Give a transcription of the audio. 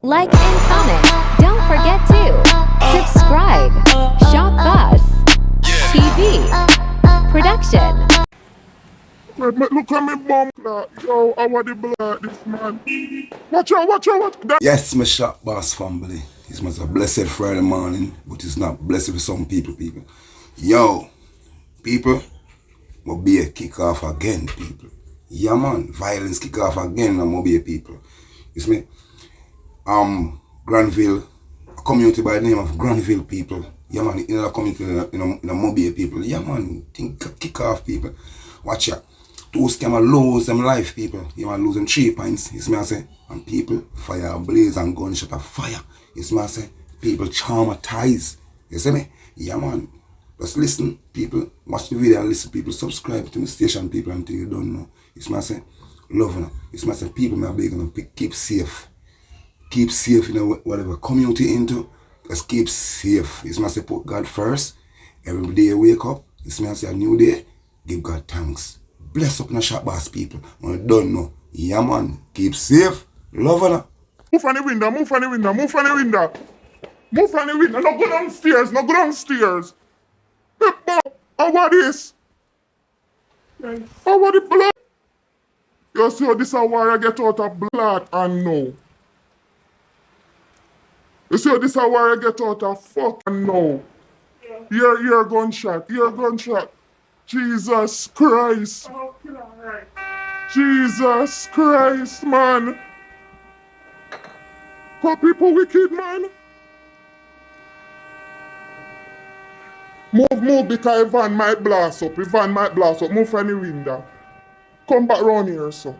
Like and comment. Don't forget to subscribe. Shop Boss TV Production. Look at me bum clock. Yo, I want the blood this man. Watch out, watch out, watch out. Yes, my shop boss family. It's my blessed Friday morning, but it's not blessed with some people. Yo, people, Mobay kick off again, people. Yeah, man, violence kick off again on Mobay, people. You see me? Granville, a community by the name of Granville, people. Yeah, man, in a community, in a Mobay, people. Yeah, man, think kick off, people. Watch out. Those scammer lose them life, people. You man lose them 3 points. You see me I say? And people fire blaze and gunshot of fire. You see me I say? People traumatized. You see me? Yeah, man. Just listen, people. Watch the video and listen, people. Subscribe to my station, people, until you don't know. You see me I say? Love, you know. You see me I say? People, may beg you, keep safe. Keep safe, you know, whatever community into. Just keep safe. You see me I say? Put God first. Every day you wake up. You see me I say? A new day. Give God thanks. Bless up in the shop boss, people. When you don't know. Yeah, man. Keep safe. Love her. Move on the window, move on the window, move on the window. Move on the window. No go downstairs, no go downstairs. How about this? How about the blood? You see how this is why I get out of blood and no. You see how this is why I get out of fuck and no. You're gunshot, you're gunshot. Jesus Christ. Jesus Christ, man. Poor people wicked, man. Move, because Ivan might blast up. Ivan might blast up. Move from the window. Come back round here, so.